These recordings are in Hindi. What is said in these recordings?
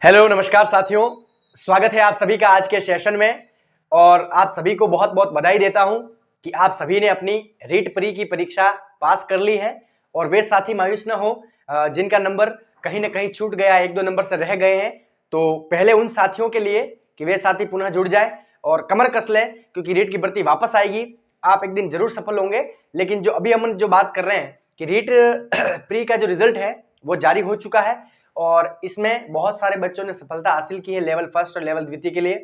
हेलो नमस्कार साथियों, स्वागत है आप सभी का आज के सेशन में। और आप सभी को बहुत बहुत बधाई देता हूं कि आप सभी ने अपनी रीट प्री की परीक्षा पास कर ली है। और वे साथी मायूस न हो जिनका नंबर कहीं ना कहीं छूट गया, एक दो नंबर से रह गए हैं, तो पहले उन साथियों के लिए कि वे साथी पुनः जुड़ जाए और कमर कस लें, क्योंकि रीट की भर्ती वापस आएगी। आप एक दिन जरूर सफल होंगे। लेकिन जो अभी हम जो बात कर रहे हैं कि रीट प्री का जो रिजल्ट है वो जारी हो चुका है और इसमें बहुत सारे बच्चों ने सफलता हासिल की है लेवल फर्स्ट और लेवल द्वितीय के लिए।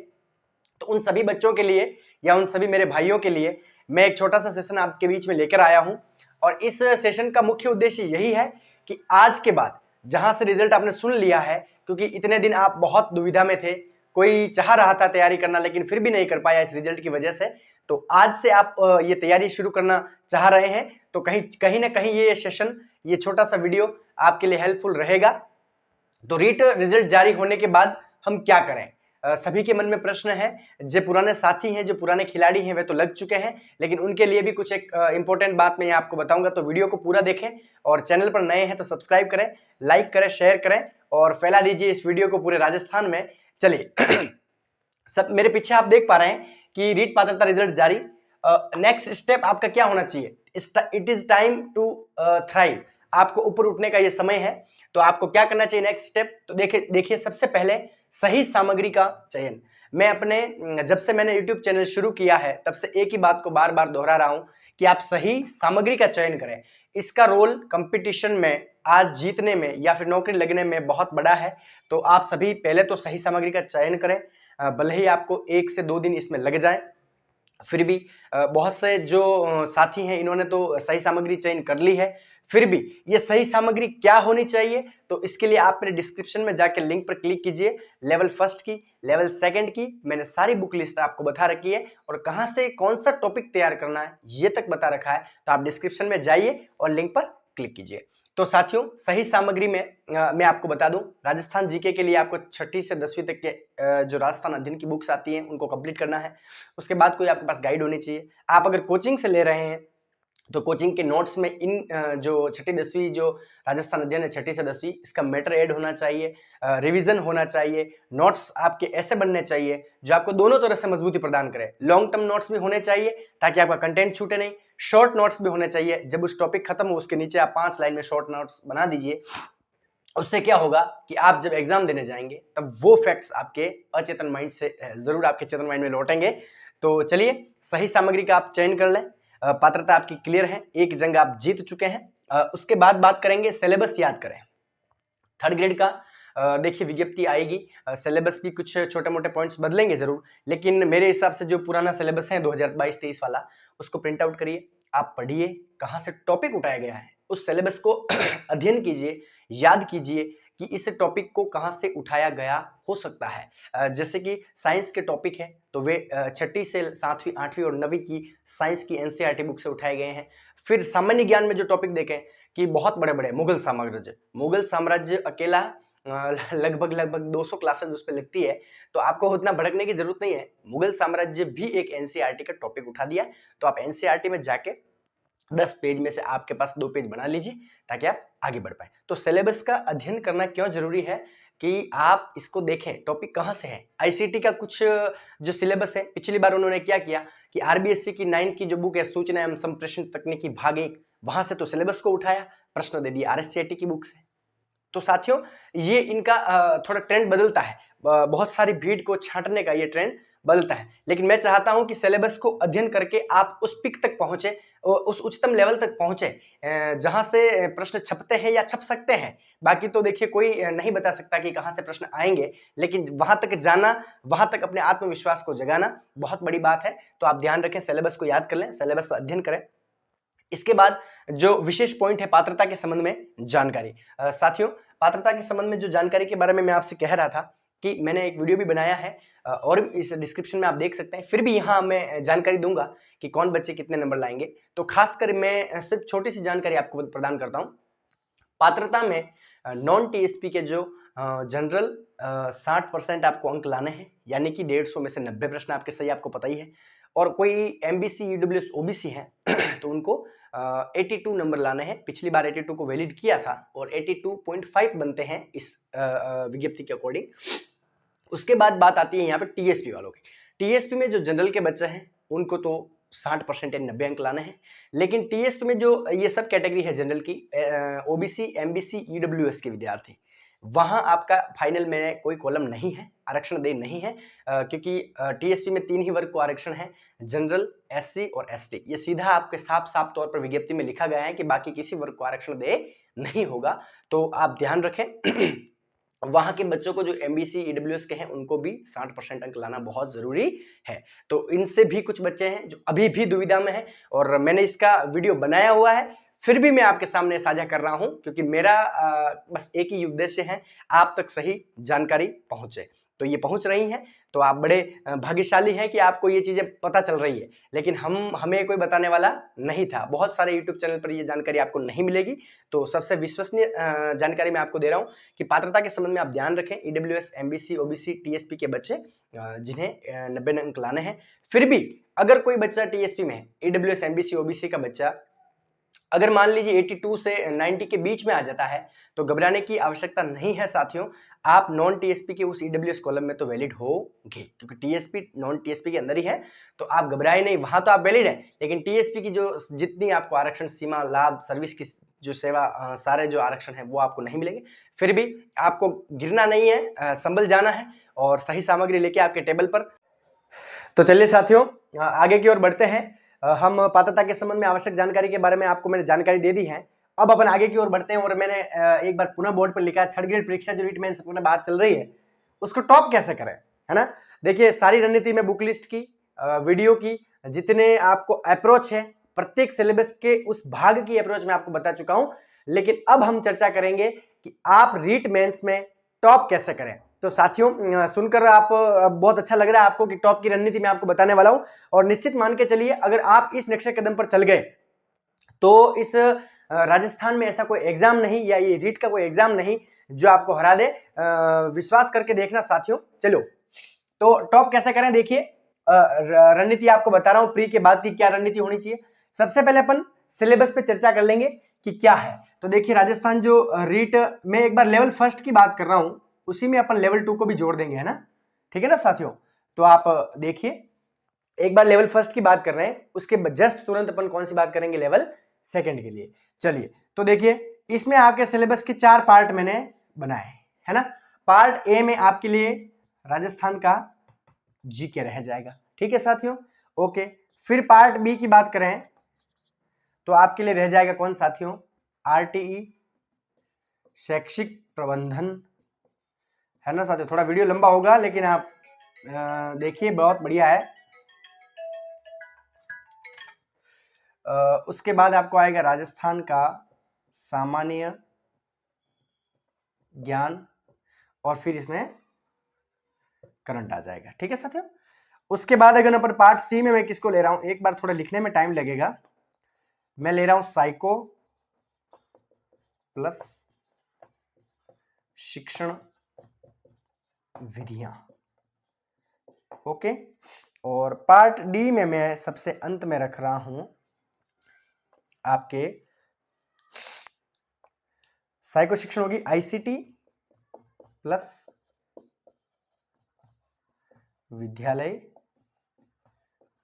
तो उन सभी बच्चों के लिए या उन सभी मेरे भाइयों के लिए मैं एक छोटा सा सेशन आपके बीच में लेकर आया हूं। और इस सेशन का मुख्य उद्देश्य यही है कि आज के बाद जहां से रिजल्ट आपने सुन लिया है, क्योंकि इतने दिन आप बहुत दुविधा में थे, कोई चाह रहा था तैयारी करना लेकिन फिर भी नहीं कर पाया इस रिजल्ट की वजह से, तो आज से आप ये तैयारी शुरू करना चाह रहे हैं, तो कहीं कहीं ना कहीं ये सेशन, ये छोटा सा वीडियो आपके लिए हेल्पफुल रहेगा। तो रीट रिजल्ट जारी होने के बाद हम क्या करें? सभी के मन में प्रश्न है। जो पुराने साथी हैं, जो पुराने खिलाड़ी हैं, वे तो लग चुके हैं, लेकिन उनके लिए भी कुछ एक इंपॉर्टेंट बात मैं आपको बताऊंगा। तो वीडियो को पूरा देखें और चैनल पर नए हैं तो सब्सक्राइब करें, लाइक करें, शेयर करें और फैला दीजिए इस वीडियो को पूरे राजस्थान में। चलिए सब मेरे पीछे आप देख पा रहे हैं कि रीट पात्रता रिजल्ट जारी। नेक्स्ट स्टेप आपका क्या होना चाहिए? It is time to thrive. आपको ऊपर उठने का ये समय है। तो आपको क्या करना चाहिए नेक्स्ट स्टेप? तो देखिए सबसे पहले सही सामग्री का चयन। मैं अपने जब से मैंने YouTube चैनल शुरू किया है तब से एक ही बात को बार बार दोहरा रहा हूं कि आप सही सामग्री का चयन करें। इसका रोल कंपटीशन में आज जीतने में या फिर नौकरी लगने में बहुत बड़ा है। तो आप सभी पहले तो सही सामग्री का चयन करें। भले ही आपको 1 से 2 दिन इसमें लग जाए, फिर भी बहुत से जो साथी हैं इन्होंने तो सही सामग्री चयन कर ली है। फिर भी ये सही सामग्री क्या होनी चाहिए? तो इसके लिए आप मेरे डिस्क्रिप्शन में जाकर लिंक पर क्लिक कीजिए। लेवल फर्स्ट की, लेवल सेकंड की मैंने सारी बुक लिस्ट आपको बता रखी है और कहां से कौन सा टॉपिक तैयार करना है ये तक बता रखा है। तो आप डिस्क्रिप्शन में जाइए और लिंक पर क्लिक कीजिए। तो साथियों, सही सामग्री में मैं आपको बता दूं, राजस्थान जीके के लिए आपको 6ठी से 10वीं तक के जो राजस्थान अध्ययन की बुक्स आती हैं उनको कंप्लीट करना है। उसके बाद कोई आपके पास गाइड होनी चाहिए। आप अगर कोचिंग से ले रहे हैं तो कोचिंग के नोट्स में इन जो 6ठी 10वीं जो राजस्थान अध्ययन है 6ठी से 10वीं, इसका मैटर ऐड होना चाहिए, रिवीजन होना चाहिए। नोट्स आपके ऐसे बनने चाहिए जो आपको दोनों तरह से मजबूती प्रदान करे। लॉन्ग टर्म नोट्स भी होने चाहिए ताकि आपका कंटेंट छूटे नहीं। शॉर्ट नोट्स भी होने चाहिए, जब उस टॉपिक खत्म हो उसके नीचे आप 5 लाइन में शॉर्ट नोट्स बना दीजिए। उससे क्या होगा कि आप जब एग्जाम देने जाएंगे तब वो फैक्ट्स आपके अचेतन माइंड से जरूर आपके चेतन माइंड में लौटेंगे। तो चलिए, सही सामग्री का आप चयन कर लें। पात्रता आपकी क्लियर है, एक जंग आप जीत चुके हैं। उसके बाद बात करेंगे सिलेबस याद करें। थर्ड ग्रेड का देखिए विज्ञप्ति आएगी, सिलेबस भी कुछ छोटे मोटे पॉइंट्स बदलेंगे जरूर, लेकिन मेरे हिसाब से जो पुराना सिलेबस है 2022-23 वाला, उसको प्रिंट आउट करिए, आप पढ़िए कहाँ से टॉपिक उठाया गया है, उस सिलेबस को अध्ययन कीजिए, याद कीजिए कि इस टॉपिक को कहाँ से उठाया गया हो सकता है। जैसे कि साइंस के टॉपिक है तो वे 6ठी से 7वीं 8वीं और 9वीं की साइंस की एनसीईआरटी बुक से उठाए गए हैं। फिर सामान्य ज्ञान में जो टॉपिक देखें कि बहुत बड़े बड़े मुगल साम्राज्य अकेला लगभग 200 क्लासेस उस पर लगती है, तो आपको उतना भड़कने की जरूरत नहीं है। मुगल साम्राज्य भी एक एनसीईआरटी का टॉपिक उठा दिया, तो आप एनसीईआरटी में जाके 10 पेज में से आपके पास 2 पेज बना लीजिए ताकि आप आगे बढ़ पाए। तो सिलेबस का अध्ययन करना क्यों जरूरी है कि आप इसको देखें टॉपिक कहां से है। आईसीटी का कुछ जो सिलेबस है, पिछली बार उन्होंने क्या किया कि आरबीएससी की 9th की जो बुक है सूचना एवं संप्रेषण तकनीकी भाग 1, वहां से तो सिलेबस को उठाया, प्रश्न दे दिया आरएससीआईटी की बुक से। तो साथियों, ये इनका थोड़ा ट्रेंड बदलता है, बहुत सारी भीड़ को छांटने का ये ट्रेंड बदलता है। लेकिन मैं चाहता हूं कि सिलेबस को अध्ययन करके आप उस पिक तक पहुंचे, उस उच्चतम लेवल तक पहुंचे जहां से प्रश्न छपते हैं या छप सकते हैं। बाकी तो देखिए कोई नहीं बता सकता कि कहां से प्रश्न आएंगे, लेकिन वहां तक जाना, वहां तक अपने आत्मविश्वास को जगाना बहुत बड़ी बात है। तो आप ध्यान रखें, सिलेबस को याद कर लें, सिलेबस पर अध्ययन करें। इसके बाद जो विशेष पॉइंट है पात्रता के संबंध में जानकारी। साथियों, पात्रता के संबंध में जो जानकारी के बारे में मैं आपसे कह रहा था कि मैंने एक वीडियो भी बनाया है और इस डिस्क्रिप्शन में आप देख सकते हैं। फिर भी यहाँ मैं जानकारी दूंगा कि कौन बच्चे कितने नंबर लाएंगे। तो खासकर मैं सिर्फ छोटी सी जानकारी आपको प्रदान करता हूँ। पात्रता में नॉन टीएसपी के जो जनरल 60% आपको अंक लाने हैं, यानी कि 150 में से 90 प्रश्न आपके सही, आपको पता ही है। और कोई एमबीसी ईडब्ल्यूएस ओबीसी है तो उनको 82 नंबर लाने हैं। पिछली बार 82 को वैलिड किया था और 82.5 बनते हैं इस विज्ञप्ति के अकॉर्डिंग। उसके बाद बात आती है यहाँ पे टीएसपी वालों की। टीएसपी में जो जनरल के बच्चे हैं उनको तो 60% या 90 अंक लाने हैं, लेकिन टीएसपी में जो ये सब कैटेगरी है जनरल की, ओबीसी, एमबीसी, ईडब्ल्यूएस के विद्यार्थी, वहां आपका फाइनल में कोई कॉलम नहीं है, आरक्षण दे नहीं है, क्योंकि टीएसपी में 3 ही वर्ग को आरक्षण है, जनरल, एससी और एसटी। ये सीधा आपके साफ साफ तौर पर विज्ञप्ति में लिखा गया है कि बाकी किसी वर्ग को आरक्षण दे नहीं होगा। तो आप ध्यान रखें वहां के बच्चों को जो एमबीसी, ईडब्ल्यूएस के हैं उनको भी 60% अंक लाना बहुत जरूरी है। तो इनसे भी कुछ बच्चे हैं जो अभी भी दुविधा में हैं और मैंने इसका वीडियो बनाया हुआ है, फिर भी मैं आपके सामने साझा कर रहा हूं क्योंकि मेरा बस एक ही उद्देश्य है, आप तक सही जानकारी पहुंचे। तो ये पहुंच रही हैं, तो आप बड़े भाग्यशाली हैं कि आपको ये चीजें पता चल रही है, लेकिन हमें कोई बताने वाला नहीं था। बहुत सारे यूट्यूब चैनल पर ये जानकारी आपको नहीं मिलेगी। तो सबसे विश्वसनीय जानकारी मैं आपको दे रहा हूँ कि पात्रता के संबंध में आप ध्यान रखें, ईडब्ल्यूएस, एमबीसी, ओबीसी, टीएसपी के बच्चे जिन्हें 90 अंक लाने हैं। फिर भी अगर कोई बच्चा टीएसपी में है, ईडब्ल्यूएस, एमबीसी, ओबीसी का बच्चा अगर मान लीजिए 82 से 90 के बीच में आ जाता है तो घबराने की आवश्यकता नहीं है साथियों। आप नॉन टीएसपी के उस ईडब्ल्यूएस कॉलम में तो वैलिड होंगे, क्योंकि टीएसपी नॉन टीएसपी के अंदर ही है, तो आप घबराए नहीं, वहां तो आप वैलिड है। लेकिन टीएसपी की जो जितनी आपको आरक्षण सीमा, लाभ, सर्विस की जो सेवा, सारे जो आरक्षण है वो आपको नहीं मिलेंगे। फिर भी आपको गिरना नहीं है, संभल जाना है और सही सामग्री लेके आपके टेबल पर। तो चलिए साथियों आगे की ओर बढ़ते हैं। हम पात्रता के संबंध में आवश्यक जानकारी के बारे में आपको मैंने जानकारी दे दी है। अब अपन आगे की ओर बढ़ते हैं और मैंने एक बार पुनः बोर्ड पर लिखा है, थर्ड ग्रेड परीक्षा जो रीट मेंस अपने बात चल रही है उसको टॉप कैसे करें, है ना। देखिए सारी रणनीति में बुक लिस्ट की, वीडियो की, जितने आपको अप्रोच है, प्रत्येक सिलेबस के उस भाग की अप्रोच मैं आपको बता चुका हूं। लेकिन अब हम चर्चा करेंगे कि आप रीट मेंस में टॉप कैसे करें। तो साथियों सुनकर आप बहुत अच्छा लग रहा है आपको कि टॉप की रणनीति मैं आपको बताने वाला हूं, और निश्चित मान के चलिए अगर आप इस नक्शे कदम पर चल गए तो इस राजस्थान में ऐसा कोई एग्जाम नहीं, या ये रीट का कोई एग्जाम नहीं जो आपको हरा दे। विश्वास करके देखना साथियों। चलो तो टॉप कैसे करें, देखिए रणनीति आपको बता रहा हूं, प्री के बाद की क्या रणनीति होनी चाहिए। सबसे पहले अपन सिलेबस पे चर्चा कर लेंगे कि क्या है। तो देखिए राजस्थान जो रीट में एक बार लेवल फर्स्ट की बात कर रहा हूं, उसी में अपन लेवल 2 को भी जोड़ देंगे, है ना, ठीक है ना साथियों। तो आप देखिए एक बार लेवल फर्स्ट की बात कर रहे हैं, उसके जस्ट तुरंत अपन कौन सी बात करेंगे, लेवल सेकंड के लिए। चलिए तो देखिए इसमें आपके सिलेबस के 4 पार्ट मैंने बनाए, है ना। पार्ट ए में आपके लिए राजस्थान का जीके रह जाएगा, ठीक है साथियों, ओके। फिर पार्ट बी की बात करें तो आपके लिए रह जाएगा कौन साथियों, आरटीई, शैक्षिक प्रबंधन, है ना साथियों। थोड़ा वीडियो लंबा होगा लेकिन आप देखिए बहुत बढ़िया है। उसके बाद आपको आएगा राजस्थान का सामान्य ज्ञान और फिर इसमें करंट आ जाएगा, ठीक है साथियों। उसके बाद अगर अपन पार्ट सी में मैं किसको ले रहा हूं, एक बार थोड़ा लिखने में टाइम लगेगा, मैं ले रहा हूं साइको प्लस शिक्षण विधियां, ओके। और पार्ट डी में मैं सबसे अंत में रख रहा हूं आपके साइको शिक्षण होगी आईसीटी प्लस विद्यालय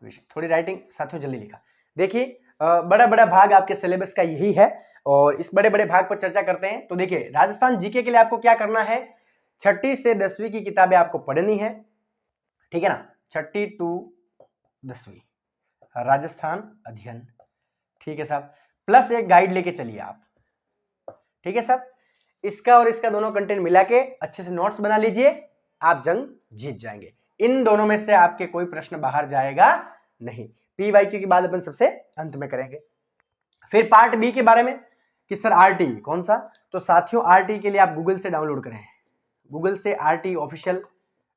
विषय। थोड़ी राइटिंग साथियों जल्दी लिखा। देखिए बड़ा बड़ा भाग आपके सिलेबस का यही है और इस बड़े बड़े भाग पर चर्चा करते हैं। तो देखिए राजस्थान जीके के लिए आपको क्या करना है, 6ठी से 10वीं की किताबें आपको पढ़नी है, ठीक है ना, 6ठी to 10वीं राजस्थान अध्ययन, ठीक है साहब, प्लस एक गाइड लेके चलिए आप, ठीक है साहब। इसका और इसका दोनों कंटेंट मिला के अच्छे से नोट्स बना लीजिए, आप जंग जीत जाएंगे। इन दोनों में से आपके कोई प्रश्न बाहर जाएगा नहीं। पीवाईक्यू की बात अपन सबसे अंत में करेंगे। फिर पार्ट बी के बारे में कि सर आरटी कौन सा, तो साथियों आरटी के लिए आप गूगल से डाउनलोड करें, गूगल से आरटी ऑफिशियल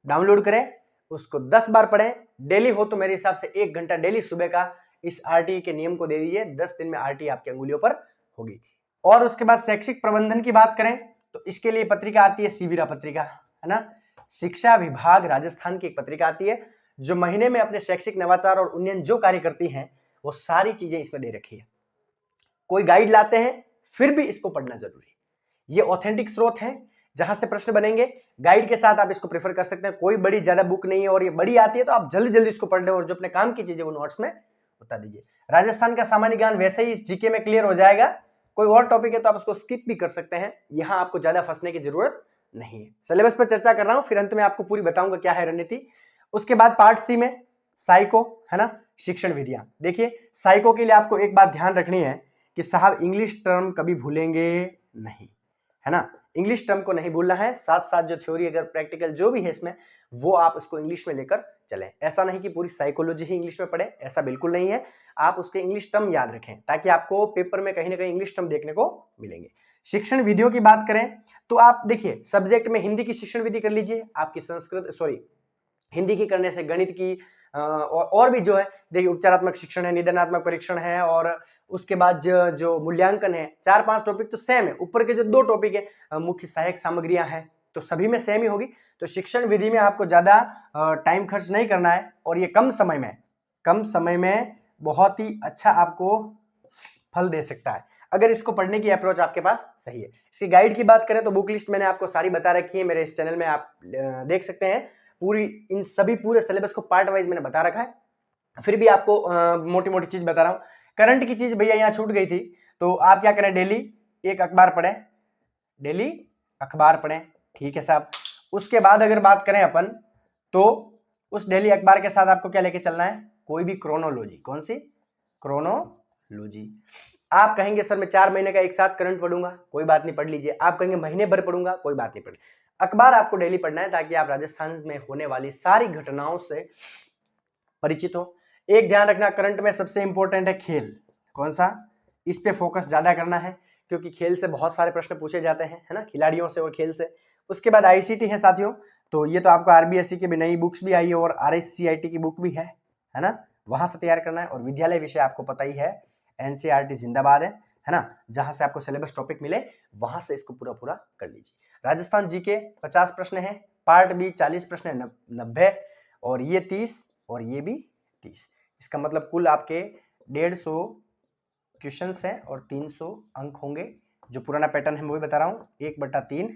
डाउनलोड करें, उसको 10 बार पढ़ें, डेली हो तो मेरे हिसाब से 1 घंटा डेली सुबह का इस आरटी के नियम को दे दीजिए, 10 दिन में आरटी आपकी अंगुलियों पर होगी। और उसके बाद शैक्षिक प्रबंधन की बात करें तो इसके लिए पत्रिका आती है सीवीरा पत्रिका, है ना, शिक्षा विभाग राजस्थान की एक पत्रिका आती है जो महीने में अपने शैक्षिक नवाचार और उन्नयन जो कार्य करती हैं वो सारी चीजें इसमें दे रखी है। कोई गाइड लाते हैं फिर भी इसको पढ़ना जरूरी है। ये ऑथेंटिक स्रोत है जहां से प्रश्न बनेंगे, गाइड के साथ आप इसको प्रेफर कर सकते हैं। कोई बड़ी ज्यादा बुक नहीं है और ये बड़ी आती है तो आप जल्दी जल्दी इसको पढ़ लें और जो अपने काम की चीजें वो नोट्स में बता दीजिए। राजस्थान का सामान्य ज्ञान वैसे ही इस जीके में क्लियर हो जाएगा। कोई और टॉपिक है तो आप उसको स्किप भी कर सकते हैं, यहां आपको ज्यादा फंसने की जरूरत नहीं है। सिलेबस पर चर्चा कर रहा हूं, फिर अंत में आपको पूरी बताऊंगा क्या है रणनीति। उसके बाद पार्ट सी में साइको है ना, शिक्षण विधियां। देखिए साइको के लिए आपको एक बात ध्यान रखनी है कि साहब इंग्लिश टर्म कभी भूलेंगे नहीं, है ना। इंग्लिश टर्म को नहीं भूलना है, साथ साथ जो थ्योरी अगर प्रैक्टिकल जो भी है इसमें वो आप उसको इंग्लिश में लेकर चलें। ऐसा नहीं कि पूरी साइकोलॉजी ही इंग्लिश में पढ़े, ऐसा बिल्कुल नहीं है। आप उसके इंग्लिश टर्म याद रखें ताकि आपको पेपर में कहीं ना कहीं इंग्लिश टर्म देखने को मिलेंगे। शिक्षण विधियों की बात करें तो आप देखिए सब्जेक्ट में हिंदी की शिक्षण विधि कर लीजिए, आपकी हिंदी की करने से गणित की और भी जो है देखिए उपचारात्मक शिक्षण है, निदानात्मक परीक्षण है और उसके बाद जो मूल्यांकन है, 4-5 टॉपिक तो सेम है। ऊपर के जो 2 टॉपिक है मुख्य सहायक सामग्रियां हैं तो सभी में सेम ही होगी। तो शिक्षण विधि में आपको ज्यादा टाइम खर्च नहीं करना है और ये कम समय में बहुत ही अच्छा आपको फल दे सकता है अगर इसको पढ़ने की अप्रोच आपके पास सही है। इसकी गाइड की बात करें तो बुक लिस्ट मैंने आपको सारी बता रखी है, मेरे इस चैनल में आप देख सकते हैं। इन सभी पूरे सिलेबस को पार्ट वाइज मैंने बता रखा है, फिर भी आपको मोटी मोटी चीज बता रहा हूं। करंट की चीज भैया यहाँ छूट गई थी तो आप क्या करें, डेली एक अखबार पढ़ें, ठीक है साहब। उसके बाद अगर बात करें अपन तो उस डेली अखबार के साथ आपको क्या लेके चलना है, कोई भी क्रोनोलॉजी। कौन सी क्रोनोलॉजी? आप कहेंगे सर मैं 4 महीने का एक साथ करंट पढ़ूंगा, कोई बात नहीं पढ़ लीजिए। आप कहेंगे महीने भर पढ़ूंगा, कोई बात नहीं पढ़। अखबार आपको डेली पढ़ना है ताकि आप राजस्थान में होने वाली सारी घटनाओं से परिचित हो। एक ध्यान रखना, करंट में सबसे इंपॉर्टेंट है खेल। कौन सा? इस पे फोकस ज्यादा करना है क्योंकि खेल से बहुत सारे प्रश्न पूछे जाते हैं, है ना, खिलाड़ियों से और खेल से। उसके बाद आईसीटी है साथियों, तो ये तो आपको आरबीएससी की भी नई बुक्स भी आई है और आरएससीआईटी की बुक भी है ना, वहां से तैयार करना है। और विद्यालय विषय आपको पता ही है, एनसीईआरटी जिंदाबाद है ना, जहां से आपको सिलेबस टॉपिक मिले वहां से इसको पूरा कर लीजिए। राजस्थान जीके 50 प्रश्न है, पार्ट बी 40 प्रश्न है, 90 और ये 30 और ये भी 30। इसका मतलब कुल आपके 150 क्वेश्चंस हैं और 300 अंक होंगे। जो पुराना पैटर्न है मैं वही बता रहा हूँ, 1/3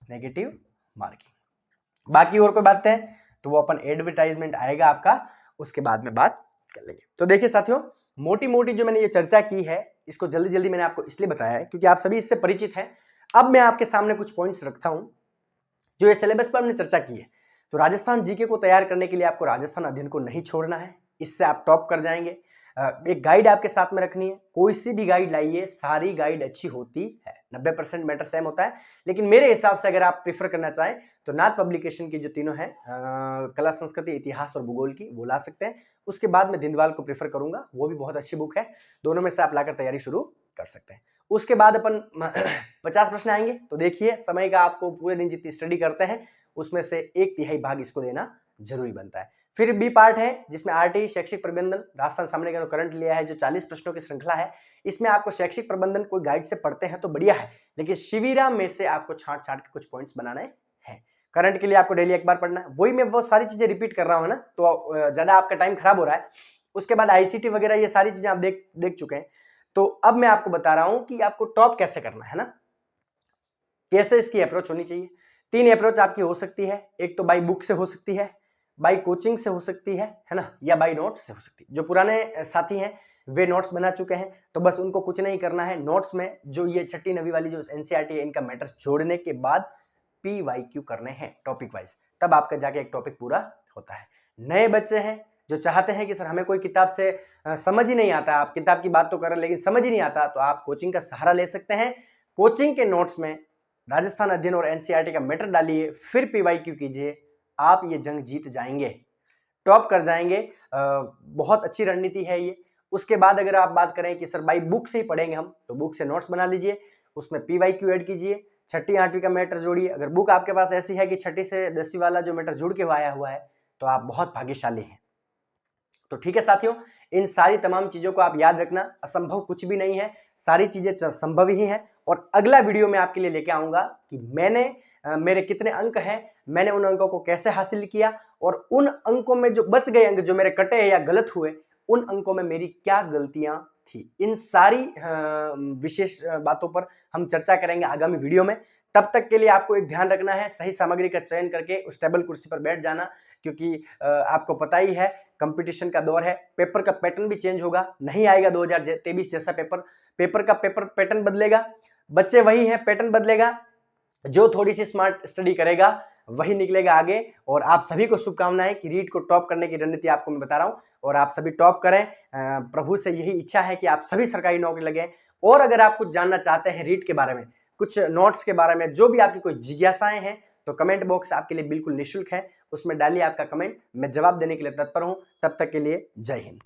नेगेटिव मार्किंग। बाकी और कोई बात है तो वो अपन एडवर्टाइजमेंट आएगा आपका, उसके बाद में बात कर लेंगे। तो देखिए साथियों, मोटी मोटी जो मैंने ये चर्चा की है इसको जल्दी जल्दी मैंने आपको इसलिए बताया है क्योंकि आप सभी इससे परिचित हैं। अब मैं आपके सामने कुछ पॉइंट्स रखता हूं जो ये सिलेबस पर हमने चर्चा की है। तो राजस्थान जीके को तैयार करने के लिए आपको राजस्थान अध्ययन को नहीं छोड़ना है, इससे आप टॉप कर जाएंगे। एक गाइड आपके साथ में रखनी है, कोई सी भी गाइड लाइए, सारी गाइड अच्छी होती है। 90% मैटर सेम होता है, लेकिन मेरे हिसाब से अगर आप प्रीफर करना चाहें तो नाथ पब्लिकेशन की जो तीनों हैं कला संस्कृति इतिहास और भूगोल की, वो ला सकते हैं। उसके बाद मैं दिनवाल को प्रीफर करूंगा, वो भी बहुत अच्छी बुक है। दोनों में से आप लाकर तैयारी शुरू कर सकते हैं। उसके बाद अपन 50 प्रश्न आएंगे। तो देखिए समय का आपको पूरे दिन जितनी स्टडी करते हैं उसमें से 1/3 भाग इसको देना जरूरी बनता है। फिर बी पार्ट है जिसमें आरटी शैक्षिक प्रबंधन राजस्थान सामने का करंट लिया है, जो 40 प्रश्नों की श्रृंखला है। इसमें आपको शैक्षिक प्रबंधन कोई गाइड से पढ़ते हैं तो बढ़िया है, लेकिन शिविरा में से आपको छांट के कुछ पॉइंट्स बनाने हैं। करंट के लिए आपको डेली अखबार पढ़ना है, वही मैं वो सारी चीजें रिपीट कर रहा हूं ना, तो ज्यादा आपका टाइम खराब हो रहा है। उसके बाद आईसीटी वगैरह ये सारी चीजें आप देख चुके हैं। तो अब मैं आपको बता रहा हूं कि आपको टॉप कैसे करना है ना, कैसे इसकी अप्रोच होनी चाहिए। 3 अप्रोच आपकी हो सकती है, एक तो बाई बुक से हो सकती है, बाई कोचिंग से हो सकती है ना, या बाई नोट्स से हो सकती है। जो पुराने साथी हैं वे नोट्स बना चुके हैं तो बस उनको कुछ नहीं करना है, नोट्स में जो ये 6ठी 9वीं वाली जो एनसीईआरटी है इनका मैटर जोड़ने के बाद पीवाईक्यू करने हैं टॉपिक वाइज, तब आपका जाके एक टॉपिक पूरा होता है। नए बच्चे हैं जो चाहते हैं कि सर हमें कोई किताब से समझ ही नहीं आता, आप किताब की बात तो कर रहे हैं लेकिन समझ ही नहीं आता, तो आप कोचिंग का सहारा ले सकते हैं। कोचिंग के नोट्स में राजस्थान अध्ययन और एनसीईआरटी का मैटर डालिए, फिर पीवाईक्यू कीजिए, आप ये जंग जीत जाएंगे, टॉप कर जाएंगे। बहुत अच्छी रणनीति है ये। उसके बाद अगर आप बात करें कि सर भाई बुक से ही पढ़ेंगे हम, तो बुक से नोट्स बना लीजिए, उसमें पीवाईक्यू ऐड कीजिए, 6ठी 8वीं का मैटर जोड़िए। अगर बुक आपके पास ऐसी है कि 6ठी से 10वीं वाला जो मैटर जुड़ के आया हुआ है तो आप बहुत भाग्यशाली हैं। तो ठीक है साथियों, इन सारी तमाम चीजों को आप याद रखना, असंभव कुछ भी नहीं है, सारी चीजें संभव ही हैं। और अगला वीडियो मैं आपके लिए लेके आऊंगा कि मेरे कितने अंक हैं, मैंने उन अंकों को कैसे हासिल किया, और उन अंकों में जो बच गए अंक जो मेरे कटे या गलत हुए, उन अंकों में मेरी क्या गलतियां थी। इन सारी विशेष बातों पर हम चर्चा करेंगे आगामी वीडियो में। तब तक के लिए आपको एक ध्यान रखना है, सही सामग्री का चयन करके उस टेबल कुर्सी पर बैठ जाना, क्योंकि आपको पता ही है कंपटीशन का दौर है। पेपर का पैटर्न भी चेंज होगा, नहीं आएगा 2023 जैसा पेपर का पैटर्न बदलेगा। बच्चे वही हैं, पैटर्न बदलेगा। जो थोड़ी सी स्मार्ट स्टडी करेगा वही निकलेगा आगे। और आप सभी को शुभकामनाएं कि रीट को टॉप करने की रणनीति आपको मैं बता रहा हूं और आप सभी टॉप करें। प्रभु से यही इच्छा है कि आप सभी सरकारी नौकरी लगे। और अगर आप कुछ जानना चाहते हैं रीट के बारे में, कुछ नोट्स के बारे में, जो भी आपकी कोई जिज्ञासाएं हैं, तो कमेंट बॉक्स आपके लिए बिल्कुल निःशुल्क है, उसमें डालिए आपका कमेंट, मैं जवाब देने के लिए तत्पर हूं। तब तक के लिए जय हिंद।